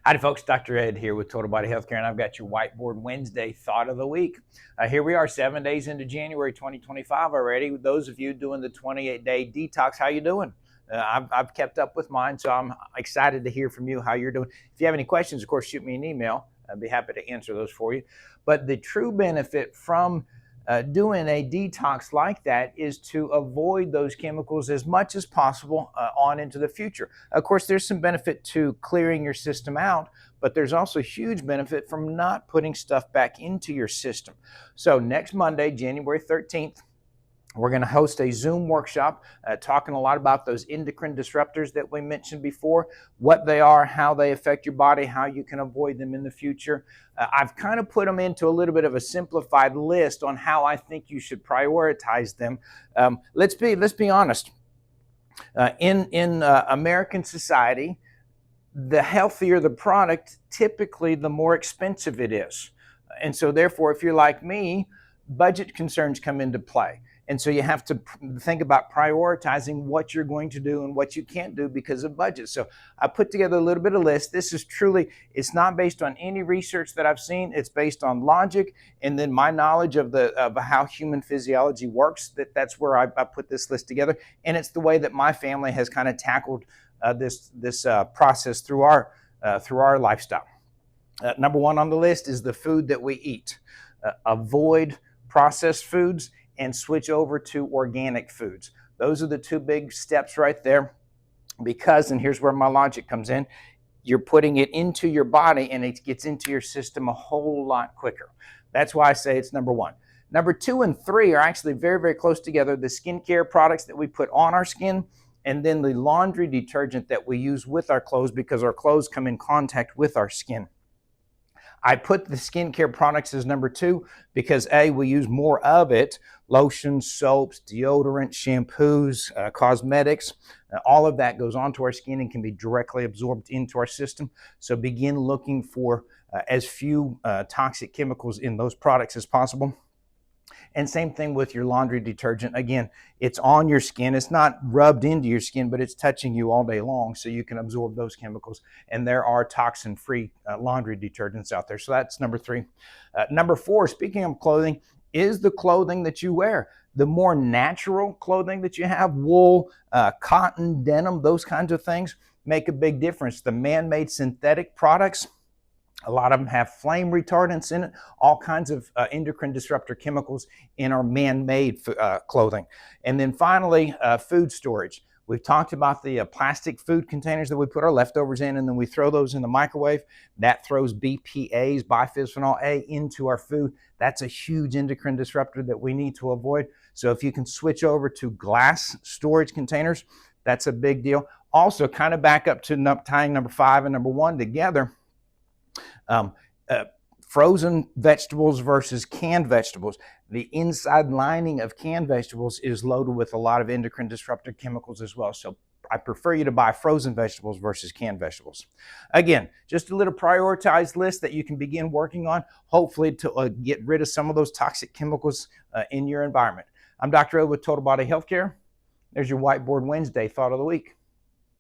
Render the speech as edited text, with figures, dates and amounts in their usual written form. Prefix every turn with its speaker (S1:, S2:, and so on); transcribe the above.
S1: Howdy folks, Dr. Ed here with Total Body Healthcare, and I've got your Whiteboard Wednesday thought of the week. Here we are 7 days into January 2025 already. With those of you doing the 28-day detox, how you doing? I've kept up with mine, so I'm excited to hear from you how you're doing. If you have any questions, of course, shoot me an email. I'd be happy to answer those for you. But the true benefit from doing a detox like that is to avoid those chemicals as much as possible on into the future. Of course, there's some benefit to clearing your system out, but there's also huge benefit from not putting stuff back into your system. So next Monday, January 13th, we're going to host a Zoom workshop talking a lot about those endocrine disruptors that we mentioned before, what they are, how they affect your body, how you can avoid them in the future. I've kind of put them into a little bit of a simplified list on how I think you should prioritize them. Let's be honest. In American society, the healthier the product, typically the more expensive it is. And so therefore, if you're like me, budget concerns come into play. And so you have to think about prioritizing what you're going to do and what you can't do because of budget. So I put together a little bit of list. This is truly, it's not based on any research that I've seen. It's based on logic and then my knowledge of how human physiology works. That's where I put this list together. And it's the way that my family has kind of tackled this process through our lifestyle. Number one on the list is the food that we eat. Avoid processed foods and switch over to organic foods. Those are the two big steps right there because, and here's where my logic comes in, you're putting it into your body and it gets into your system a whole lot quicker. That's why I say it's number one. Number 2 and 3 are actually very, very close together. The skincare products that we put on our skin and then the laundry detergent that we use with our clothes because our clothes come in contact with our skin. I put the skincare products as number 2 because A, we use more of it, lotions, soaps, deodorant, shampoos, cosmetics, all of that goes onto our skin and can be directly absorbed into our system. So begin looking for as few toxic chemicals in those products as possible. And same thing with your laundry detergent. Again, it's on your skin. It's not rubbed into your skin, but it's touching you all day long so you can absorb those chemicals. And there are toxin-free laundry detergents out there. So that's number 3. Number 4, speaking of clothing, is the clothing that you wear. The more natural clothing that you have, wool, cotton, denim, those kinds of things make a big difference. The man-made synthetic products, a lot of them have flame retardants in it, all kinds of endocrine disruptor chemicals in our man-made clothing. And then finally, food storage. We've talked about the plastic food containers that we put our leftovers in, and then we throw those in the microwave. That throws BPAs, bisphenol A, into our food. That's a huge endocrine disruptor that we need to avoid. So if you can switch over to glass storage containers, that's a big deal. Also, kind of back up to tying number 5 and number 1 together. Frozen vegetables versus canned vegetables. The inside lining of canned vegetables is loaded with a lot of endocrine disruptor chemicals as well. So I prefer you to buy frozen vegetables versus canned vegetables. Again, just a little prioritized list that you can begin working on, hopefully to get rid of some of those toxic chemicals in your environment. I'm Dr. Ed with Total Body Healthcare. There's your Whiteboard Wednesday thought of the week.